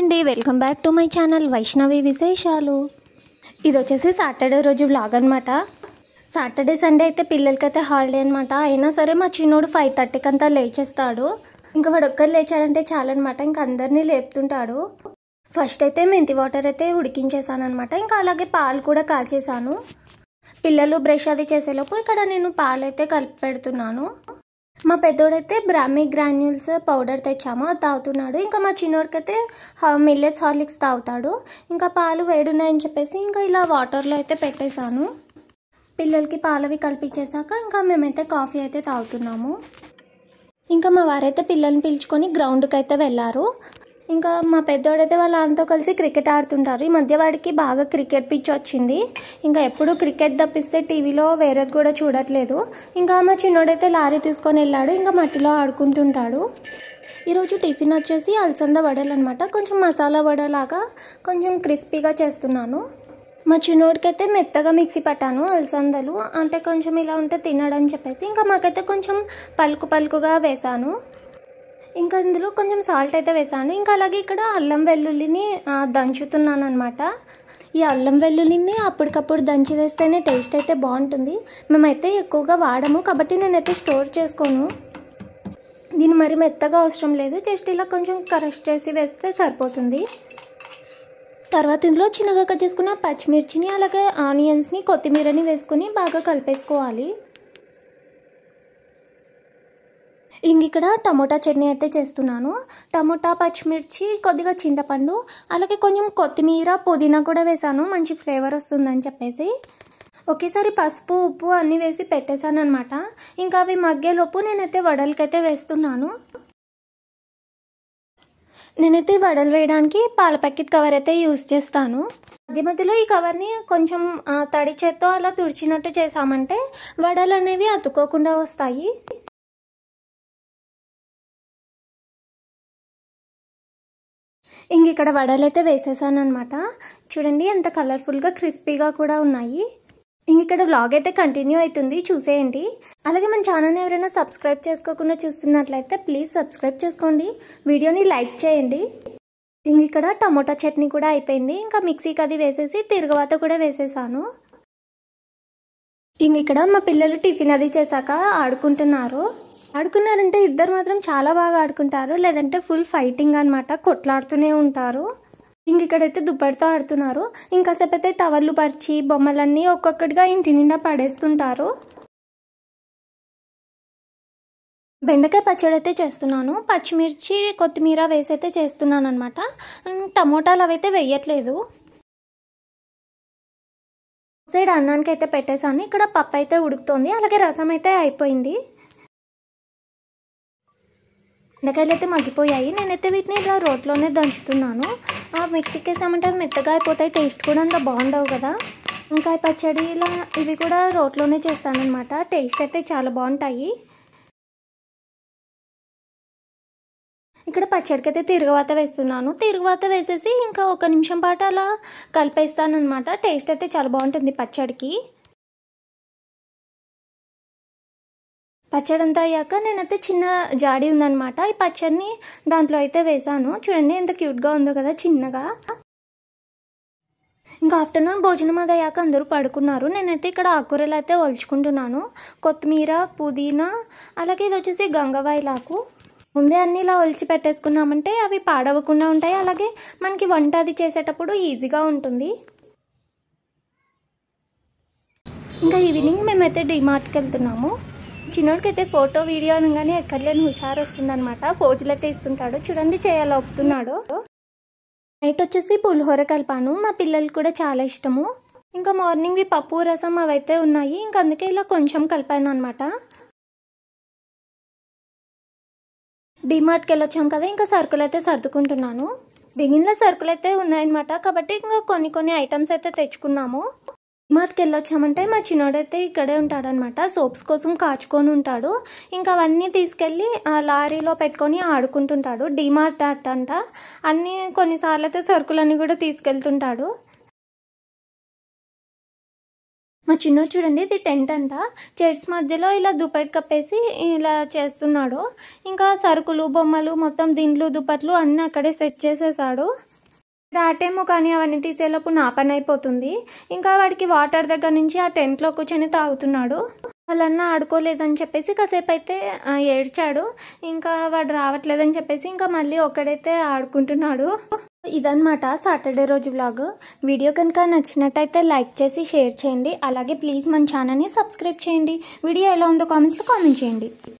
అండి, welcome back to my channel Vaishnavi విశేషాలు. ఇది వచ్చేసి సాటర్డే రోజు వ్లాగ్ అనమాట. సాటర్డే సండే అయితే పిల్లలకైతే హాలిడే అనమాట. అయినా సరే మా చిన్నోడు 5:30కి అంతా లేచేస్తాడు. ఇంకా వాడు ఒక్కరు లేచాడంటే చాలన్నమాట, ఇంకా అందరినీ లేపుతుంటాడు. ఫస్ట్ అయితే మెంతి వాటర్ అయితే ఉడికించేసాను అనమాట. ఇంకా అలాగే పాలు కూడా కాచేసాను. పిల్లలు బ్రష్ అది చేసేలోపు ఇక్కడ నేను పాలు అయితే కలిపి పెడుతున్నాను. మా పెద్దోడైతే బ్రాహ్మీ గ్రాన్యూల్స్ పౌడర్ తెచ్చాము, అది తాగుతున్నాడు. ఇంకా మా చిన్నోడికైతే మిల్లెట్స్ హార్లిక్స్ తాగుతాడు. ఇంకా పాలు వేడున్నాయని చెప్పేసి ఇంకా ఇలా వాటర్లో అయితే పెట్టేశాను. పిల్లలకి పాలవి కల్పించేశాక ఇంకా మేమైతే కాఫీ అయితే తాగుతున్నాము. ఇంకా మా వారైతే పిల్లల్ని పిలుచుకొని గ్రౌండ్కి అయితే వెళ్ళారు. ఇంకా మా పెద్దోడైతే వాళ్ళ అంతా కలిసి క్రికెట్ ఆడుతుంటారు. ఈ మధ్య వాడికి బాగా క్రికెట్ పిచ్చి వచ్చింది. ఇంకా ఎప్పుడు క్రికెట్ తప్పిస్తే టీవీలో వేరేది కూడా చూడట్లేదు. ఇంకా మా చిన్నోడైతే లారీ తీసుకొని వెళ్ళాడు, ఇంకా మట్టిలో ఆడుకుంటుంటాడు. ఈరోజు టిఫిన్ వచ్చేసి అలసంద వడలు అనమాట. కొంచెం మసాలా వడలాగా కొంచెం క్రిస్పీగా చేస్తున్నాను. మా చిన్నోడికైతే మెత్తగా మిక్సీ పట్టాను అలసందలు, అంటే కొంచెం ఇలా ఉంటే తినడని చెప్పేసి. ఇంకా మాకైతే కొంచెం పలుకుగా వేసాను. ఇంకా ఇందులో కొంచెం సాల్ట్ అయితే వేసాను. ఇంకా అలాగే ఇక్కడ అల్లం వెల్లుల్లిని దంచుతున్నాను అనమాట. ఈ అల్లం వెల్లుల్లిని అప్పటికప్పుడు దంచి వేస్తేనే టేస్ట్ అయితే బాగుంటుంది. మేమైతే ఎక్కువగా వాడము కాబట్టి నేనైతే స్టోర్ చేసుకోను. దీన్ని మరి మెత్తగా అవసరం లేదు, జస్ట్ ఇలా కొంచెం క్రష్ చేసి వేస్తే సరిపోతుంది. తర్వాత ఇందులో చిన్నగా కట్ చేసుకున్న పచ్చిమిర్చిని అలాగే ఆనియన్స్ని కొత్తిమీరని వేసుకుని బాగా కలిపేసుకోవాలి. ఇక్కడ టమోటా చట్నీ అయితే చేస్తున్నాను. టమోటా, పచ్చిమిర్చి, కొద్దిగా చింతపండు, అలాగే కొంచెం కొత్తిమీర, పుదీనా కూడా వేసాను, మంచి ఫ్లేవర్ వస్తుందని చెప్పేసి. ఒకేసారి పసుపు, ఉప్పు అన్నీ వేసి పెట్టేశాను అనమాట. ఇంకా అవి మగ్గేలోపు నేనైతే వడలకైతే వేస్తున్నాను. నేనైతే వడలు వేయడానికి పాల ప్యాకెట్ కవర్ అయితే యూజ్ చేస్తాను. మధ్యలో ఈ కవర్ని కొంచెం తడి చేత్తో అలా తుడిచినట్టు చేసామంటే వడలు అనేవి అతుక్కోకుండా వస్తాయి. ఇక్కడ వడలు అయితే వేసేసాను అనమాట. చూడండి ఎంత కలర్ఫుల్గా క్రిస్పీగా కూడా ఉన్నాయి. ఇక్కడ వ్లాగ్ అయితే కంటిన్యూ అవుతుంది, చూసేయండి. అలాగే మన ఛానల్ని ఎవరైనా సబ్స్క్రైబ్ చేసుకోకుండా చూస్తున్నట్లయితే ప్లీజ్ సబ్స్క్రైబ్ చేసుకోండి, వీడియోని లైక్ చేయండి. ఇక్కడ టమోటా చట్నీ కూడా అయిపోయింది. ఇంకా మిక్సీకి అది వేసేసి తిరగవాత కూడా వేసేసాను. ఇక్కడ మా పిల్లలు టిఫిన్ అది చేశాక ఆడుకున్నారంటే ఇద్దరు మాత్రం చాలా బాగా ఆడుకుంటారు, లేదంటే ఫుల్ ఫైటింగ్ అనమాట, కొట్లాడుతూనే ఉంటారు. ఇక్కడైతే దుప్పటితో ఆడుతున్నారు. ఇంకాసేపు అయితే టవర్లు పరిచి బొమ్మలన్నీ ఒక్కొక్కటిగా ఇంటి నిండా పడేస్తుంటారు. బెండకాయ పచ్చడి అయితే చేస్తున్నాను. పచ్చిమిర్చి, కొత్తిమీర వేసి అయితే చేస్తున్నాను అనమాట. టమోటాలు అవైతే వేయట్లేదు. సైడ్ అన్నానికి అయితే పెట్టేశాను. ఇక్కడ పప్పు అయితే ఉడుకుతోంది, అలాగే రసం అయితే అయిపోయింది. బెండకాయలు అయితే మగ్గిపోయాయి. నేనైతే వీటిని ఇలా రోట్లోనే దంచుతున్నాను. మిక్సీకి వేసామంటే అవి మెత్తగా అయిపోతాయి, టేస్ట్ కూడా అంత బాగుండవు కదా. వంకాయ పచ్చడి ఇలా ఇవి కూడా రోట్లోనే చేస్తానన్నమాట. టేస్ట్ అయితే చాలా బాగుంటాయి. ఇక్కడ పచ్చడికి అయితే తిరగవాత వేస్తున్నాను. తిరగవాత వేసేసి ఇంకా 1 నిమిషం పాటు అలా కలిపేస్తాను అనమాట. టేస్ట్ అయితే చాలా బాగుంటుంది పచ్చడికి. పచ్చడి అంతా అయ్యాక నేనైతే చిన్న జాడి ఉందన్నమాట, ఈ పచ్చడిని దాంట్లో అయితే వేసాను. చూడండి ఎంత క్యూట్గా ఉందో కదా, చిన్నగా. ఇంకా ఆఫ్టర్నూన్ భోజనం అది అయ్యాక అందరూ పడుకున్నారు. నేనైతే ఇక్కడ ఆకుకూరలు అయితే ఒలుచుకుంటున్నాను. కొత్తిమీర, పుదీనా, అలాగే ఇది వచ్చేసి గంగవాయిలాకు. ముందే అన్నీ ఇలా ఒలిచి పెట్టేసుకున్నామంటే అవి పాడవకుండా ఉంటాయి, అలాగే మనకి వంట అది చేసేటప్పుడు ఈజీగా ఉంటుంది. ఇంకా ఈవినింగ్ మేమైతే డిమార్ట్కి వెళ్తున్నాము. చిన్నోడికి అయితే ఫోటో వీడియో అనగానే ఎక్కడలేని హుషారు వస్తుందన్నమాట. ఫోజులు అయితే ఇస్తుంటాడు, చూడండి చేయాలి ఒప్పుతున్నాడు. నైట్ వచ్చేసి పులిహోర కలిపాను, మా పిల్లలకి కూడా చాలా ఇష్టము. ఇంకా మార్నింగ్వి పప్పు, రసం అవైతే ఉన్నాయి, ఇంకా అందుకే ఇలా కొంచెం కలిపాను అనమాట. డిమార్ట్కి వెళ్ళొచ్చాం కదా, ఇంకా సరుకులు అయితే సర్దుకుంటున్నాను. బిగిన్లో సరుకులు అయితే ఉన్నాయన్నమాట, కాబట్టి ఇంకా కొన్ని ఐటమ్స్ అయితే తెచ్చుకున్నాము. డిమార్ట్కి వెళ్ళొచ్చామంటే మా చిన్నోడైతే ఇక్కడే ఉంటాడనమాట, సోప్స్ కోసం కాచుకొని ఉంటాడు. ఇంకా అవన్నీ తీసుకెళ్ళి ఆ లారీలో పెట్టుకొని ఆడుకుంటుంటాడు. డిమార్ట్ అంట అన్నీ కొన్నిసార్లు అయితే సరుకులన్నీ కూడా తీసుకెళ్తుంటాడు. మా చిన్నోడు చూడండి, ఇది టెంట్ అంట, చైర్స్ మధ్యలో ఇలా దుప్పటి కప్పేసి ఇలా చేస్తున్నాడు. ఇంకా సరుకులు, బొమ్మలు, మొత్తం దిండ్లు, దుప్పట్లు అన్నీ అక్కడే సెట్ చేసేసాడు. దాటేమో కానీ అవన్నీ తీసేలోపు నా పని అయిపోతుంది. ఇంకా వాడికి వాటర్ దగ్గర నుంచి ఆ టెంట్లో కూర్చొని తాగుతున్నాడు. వాళ్ళన్న ఆడుకోలేదని చెప్పేసి కాసేపు అయితే ఏడ్చాడు. ఇంకా వాడు రావట్లేదని చెప్పేసి ఇంకా మళ్ళీ ఒక్కడైతే ఆడుకుంటున్నాడు. ఇదన్నమాట సాటర్డే రోజు వ్లాగ్. వీడియో కనుక నచ్చినట్టయితే లైక్ చేసి షేర్ చేయండి. అలాగే ప్లీజ్ మన ఛానల్ని సబ్స్క్రైబ్ చేయండి. వీడియో ఎలా ఉందో కామెంట్స్లో కామెంట్ చేయండి.